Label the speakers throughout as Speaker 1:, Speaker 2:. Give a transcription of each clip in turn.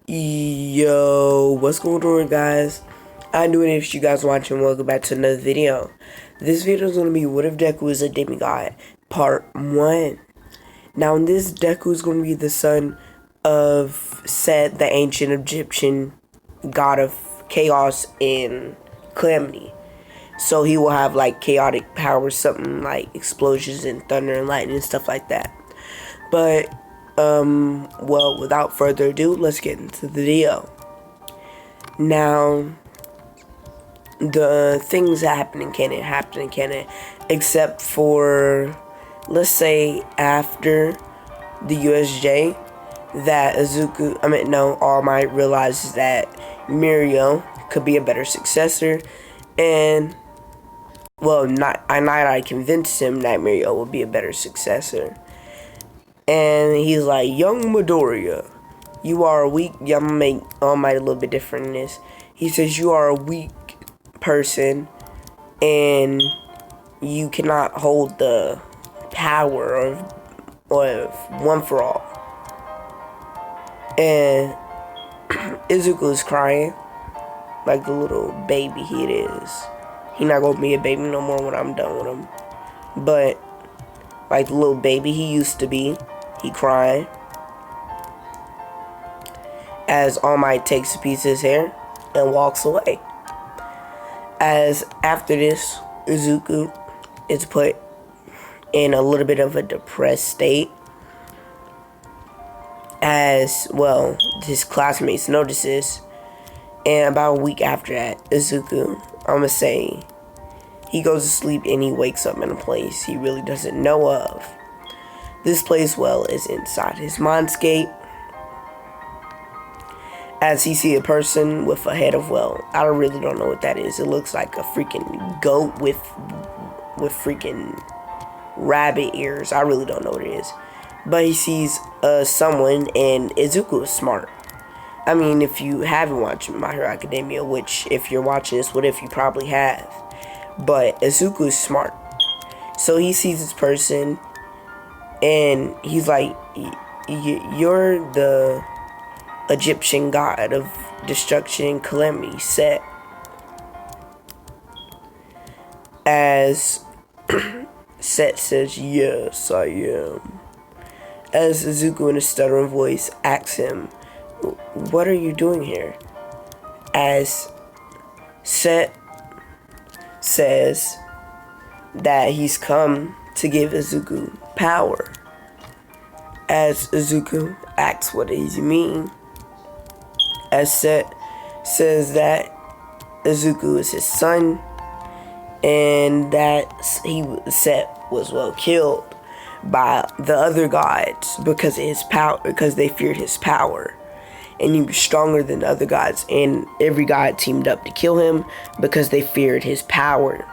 Speaker 1: Yo, what's going on, guys? I'm doing it if you guys watching. Welcome back to another video. This video is going to be what if Deku is a demigod, part 1. Now in this, Deku is going to be the son of Set, the ancient Egyptian god of chaos and calamity. So he will have like chaotic powers, something like explosions and thunder and lightning and stuff like that. But well, without further ado, let's get into the video. Now, the things that happen in canon, except for, let's say, after the USJ, that All Might realizes that Mirio could be a better successor, and, well, I convinced him that Mirio would be a better successor. And he's like, young Midoriya, you are a weak, I'm gonna make All Might a little bit different in this. He says, you are a weak person, and you cannot hold the power of One for All. And Izuku is crying, like the little baby he is. He not gonna be a baby no more when I'm done with him. But, like the little baby he used to be, he crying as All Might takes a piece of his hair and walks away. As after this, Izuku is put in a little bit of a depressed state. As well, his classmates notice this, and about a week after that, Izuku, I'm gonna say, he goes to sleep and he wakes up in a place he really doesn't know of. This place, well, is inside his mindscape. As he see a person with a head of, well, I really don't know what that is. It looks like a freaking goat with freaking rabbit ears. I really don't know what it is. But he sees someone, and Izuku is smart. I mean, if you haven't watched My Hero Academia, which if you're watching this, what if you probably have? But Izuku is smart. So he sees this person, and he's like, you're the Egyptian god of destruction and calamity, Set. As Set says, yes, I am. As Izuku in a stuttering voice asks him, what are you doing here? As Set says that he's come to give Izuku power. As Izuku asks, what does he mean? As Set says that Izuku is his son, and that Set was well killed by the other gods because of his power, because they feared his power, and he was stronger than the other gods, and every god teamed up to kill him because they feared his power.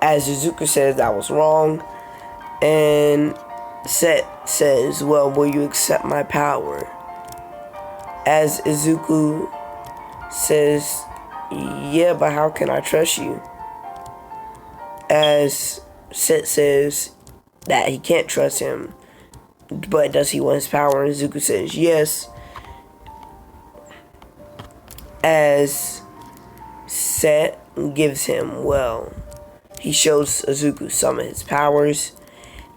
Speaker 1: As Izuku says that was wrong, and Set says, well, will you accept my power? As Izuku says, yeah, but how can I trust you? As Set says that he can't trust him, but does he want his power? And Izuku says yes. As Set gives him, well, he shows Izuku some of his powers,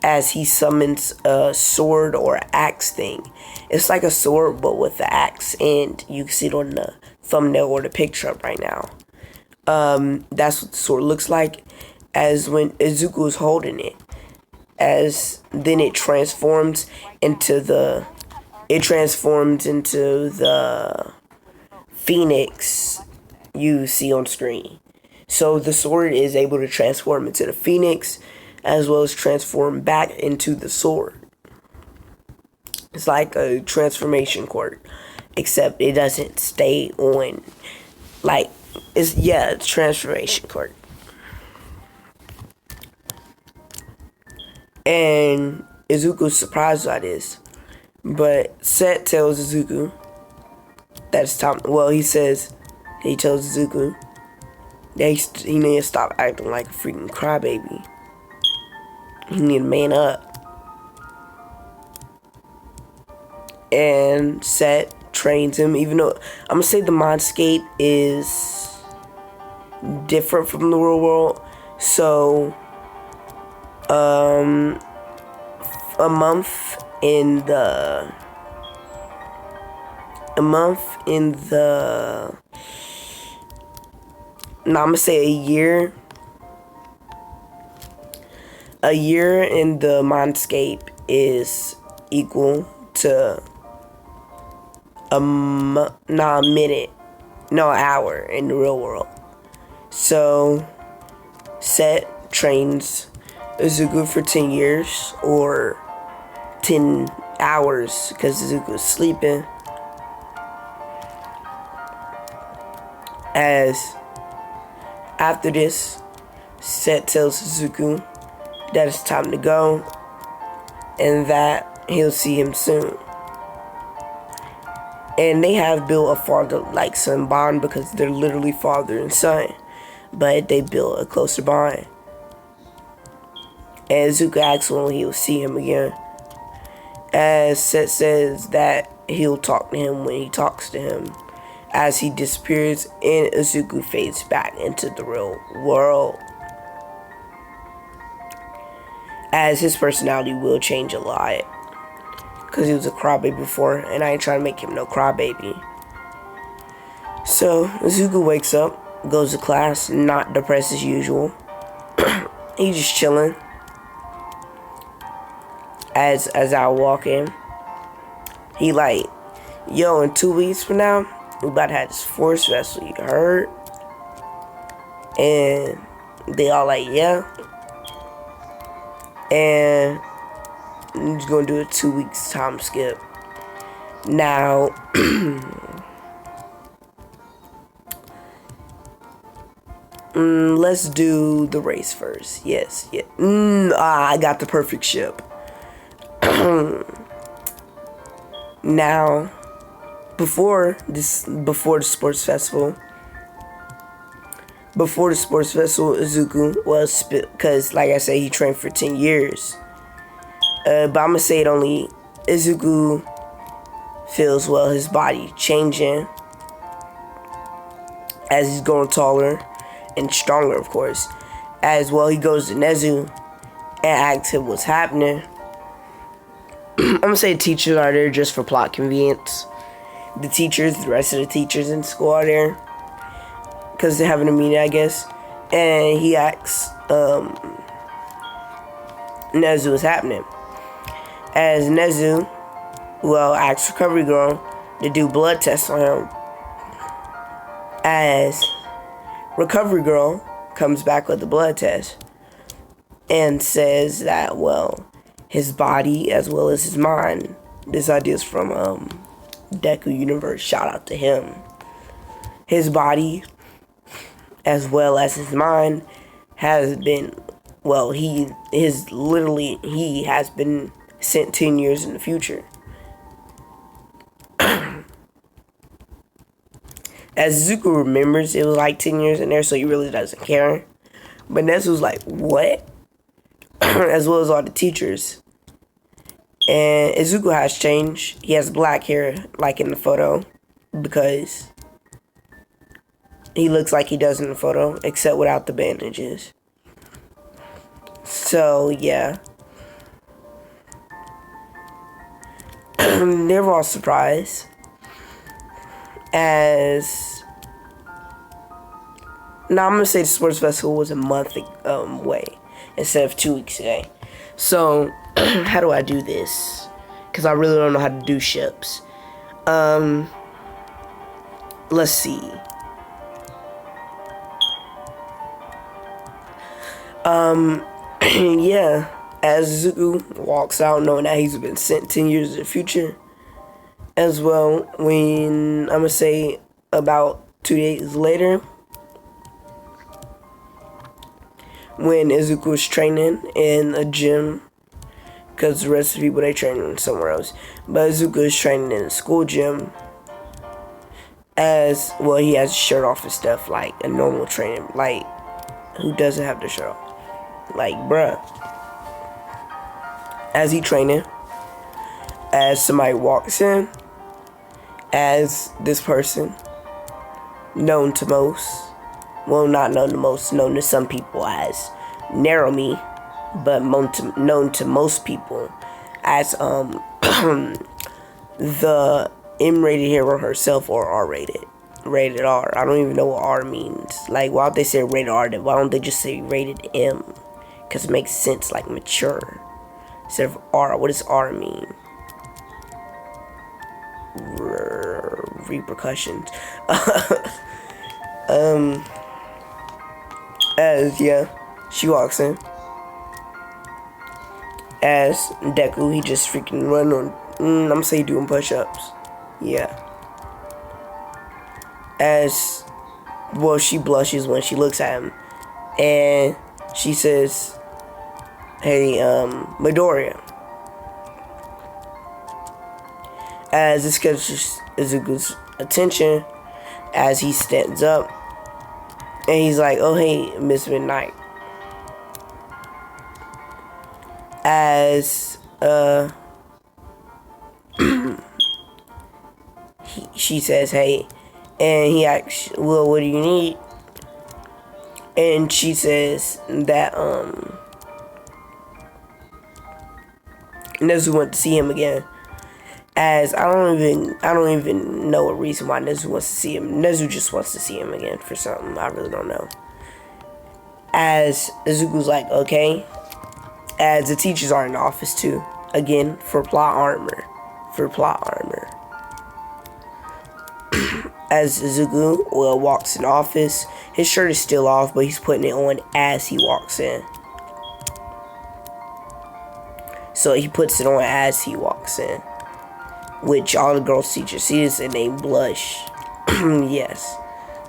Speaker 1: as he summons a sword or axe thing. It's like a sword but with the axe, and you can see it on the thumbnail or the picture up right now. That's what the sword looks like. As when Izuku is holding it, as then it transforms into the phoenix you see on screen. So the sword is able to transform into the phoenix, as well as transform back into the sword. It's like a transformation quirk, except it doesn't stay on, like, it's transformation quirk. And Izuku's surprised by this, but Set tells Izuku that it's time. Well, he tells Izuku that he needs to stop acting like a freaking crybaby. He need to man up. and Set trains him, even though I'm gonna say the mindscape is different from the real world. So a month in the no, I'm gonna say a year in the mindscape is equal to an hour in the real world. So Set trains Izuku for 10 years, or 10 hours, because Izuku's sleeping. As after this, Set tells Izuku that it's time to go, and that he'll see him soon. And they have built a father-like son bond, because they're literally father and son, but they built a closer bond. And Izuku asks when he will see him again, as Set says that he'll talk to him when he talks to him, as he disappears and Izuku fades back into the real world. As his personality will change a lot, because he was a crybaby before, and I ain't trying to make him no crybaby. So Izuku wakes up, goes to class, not depressed as usual. He's just chilling. As I walk in, he like, yo, in 2 weeks from now, we about to have this force vessel, you heard? And they all like, yeah. And I'm just gonna do a 2 weeks time skip. Now, let's do the race first. Yes, yeah. I got the perfect ship. Now, before the sports festival, Izuku was because, like I said, he trained for 10 years. But I'm gonna say it only. Izuku feels, well, his body changing as he's growing taller and stronger, of course. As well, he goes to Nezu and asks him what's happening. I'm gonna say teachers are there just for plot convenience. The rest of the teachers in school are there because they're having a meeting, I guess. And he asks Nezu what's happening. As Nezu, asks Recovery Girl to do blood tests on him. As Recovery Girl comes back with the blood test and says that, his body as well as his mind, this idea is from Deku Universe, shout out to him. His body as well as his mind has been, he has been sent 10 years in the future. As Zuko remembers, it was like 10 years in there, so he really doesn't care. But Nezu's like, what? As well as all the teachers. And Izuku has changed. He has black hair, like in the photo, because he looks like he does in the photo, except without the bandages. So, yeah. They're all surprised. Now I'm going to say the sports festival was a month away instead of 2 weeks away. So, how do I do this? Because I really don't know how to do ships. Let's see. Yeah. As Zuko walks out knowing that he's been sent 10 years in the future. As well, when, I'm going to say about 2 days later, when Izuku was training in a gym, because the rest of the people, they training somewhere else. But Izuku is training in a school gym. As well, he has his shirt off and stuff, like a normal training. Like, who doesn't have their shirt off? Like, bruh. As he training, as somebody walks in, as this person, known to most, well, not known to most, known to some people as Narumi, but known to most people as the M-rated hero herself, or R-rated. Rated R. I don't even know what R means. Like, why don't they say rated R? Why don't they just say rated M? Because it makes sense, like mature. Instead of R, what does R mean? Repercussions. As, yeah, she walks in. As Deku, he just freaking run on, I'm gonna say doing push-ups. Yeah. As, well, she blushes when she looks at him. And she says, hey, Midoriya. As this catches Izuku's attention, as he stands up, and he's like, oh, hey, Miss Midnight. As, she says, hey, and he asks, well, what do you need? And she says that, Nezu went to see him again. As I don't even know a reason why Nezu wants to see him. Nezu just wants to see him again for something. I really don't know. As Izuku's like, okay. As the teachers are in the office too. Again, for plot armor. As Izuku, well, walks in the office, his shirt is still off, but he's putting it on as he walks in. So he puts it on as he walks in. Which all the girls teachers see this and they blush. Yes,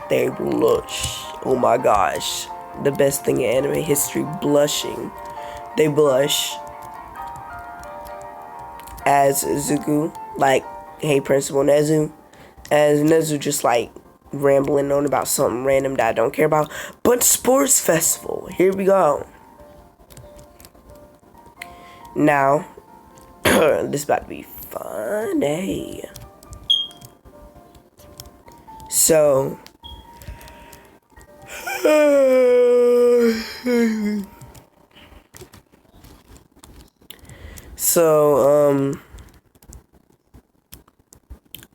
Speaker 1: they blush. Oh my gosh. The best thing in anime history, blushing. They blush. As Izuku, like, hey, Principal Nezu. As Nezu just like rambling on about something random that I don't care about. But sports festival. Here we go. Now, this is about to be funny. So,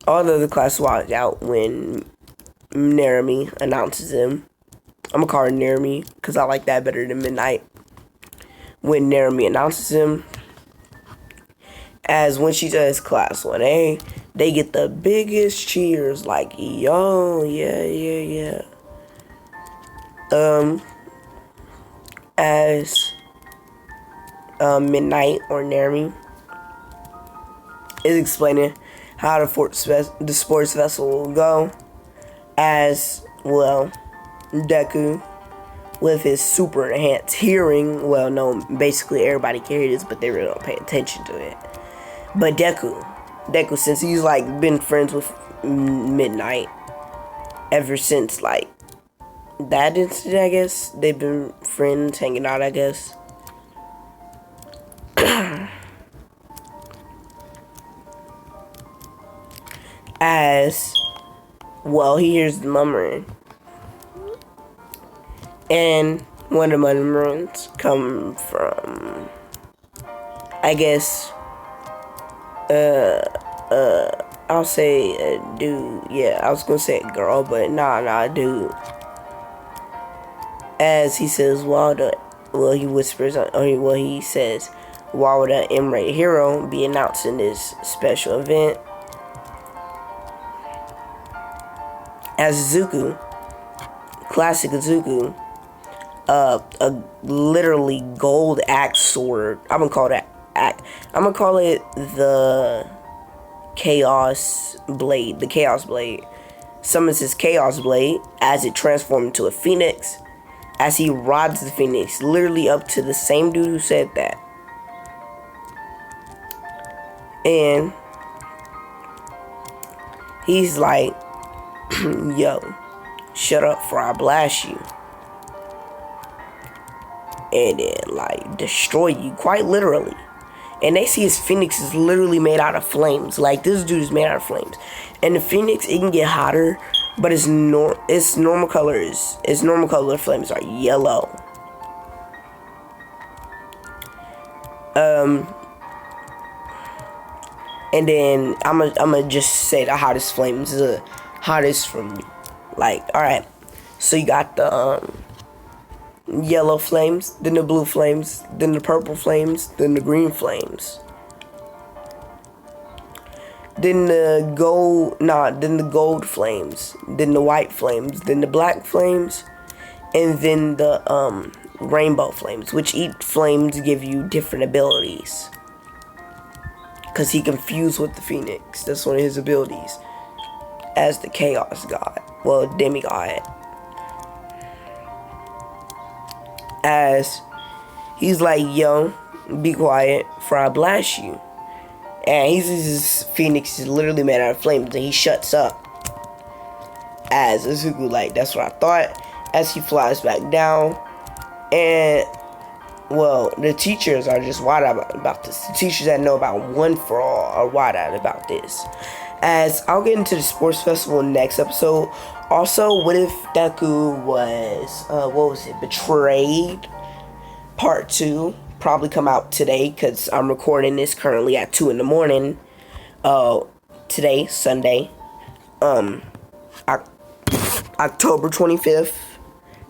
Speaker 1: all the other class walked out when Narumi announces him. I'm gonna call her Narumi because I like that better than Midnight. When Narumi announces him, as when she does class 1A, they get the biggest cheers, like, yo, yeah. As Midnight, or Narumi, is explaining how the sports festival will go, as, well, Deku, with his super enhanced hearing, well, no, basically everybody can hear this, but they really don't pay attention to it. But Deku, since he's like been friends with Midnight ever since like that incident, I guess they've been friends, hanging out, I guess. As, well, he hears the murmuring. And one of the murmurings come from, I guess, I'll say a dude. Yeah, I was gonna say a girl, but nah, dude. As he says, he whispers, he says, why would an M-rated hero be announcing this special event? As Izuku, classic Izuku, a literally gold axe sword. I'm gonna call it the Chaos Blade. The Chaos Blade summons his Chaos Blade as it transforms into a phoenix. As he rods the phoenix, literally up to the same dude who said that. And he's like, yo, shut up for I blast you. And then, like, destroy you, quite literally. and they see his phoenix is literally made out of flames. Like, this dude is made out of flames, and the phoenix, it can get hotter, but its normal color flames are yellow. And then I'm just say the hottest flames, the hottest from, like, all right. So you got the yellow flames, then the blue flames, then the purple flames, then the green flames, then the gold flames, then the white flames, then the black flames, and then the rainbow flames, which each flames give you different abilities. Because he confused with the phoenix. That's one of his abilities as the chaos god. Well, DemiGod. As he's like, yo, be quiet for I blast you. And his phoenix is literally made out of flames, and he shuts up. As Izuku, like, that's what I thought. As he flies back down. And, well, the teachers are just wide-eyed about this. The teachers that know about One for All are wide-eyed about this. As I'll get into the sports festival next episode. Also, what if Deku was, betrayed? Part 2. Probably come out today, because I'm recording this currently at 2 in the morning. Today, Sunday. October 25th.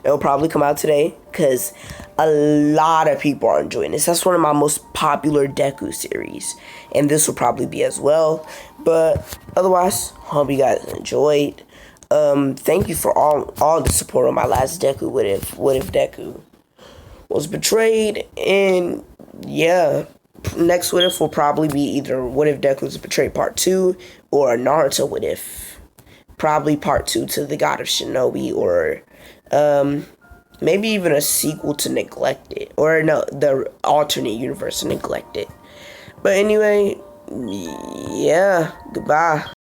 Speaker 1: It'll probably come out today, because a lot of people are enjoying this. That's one of my most popular Deku series, and this will probably be as well. But otherwise, hope you guys enjoyed. Thank you for all the support on my last Deku. What if Deku was betrayed? And yeah, next What If will probably be either What If Deku was betrayed part 2 or Naruto What If. Probably part 2 to the God of Shinobi, or maybe even a sequel to Neglected, or no, the alternate universe of Neglected. But anyway, yeah, goodbye.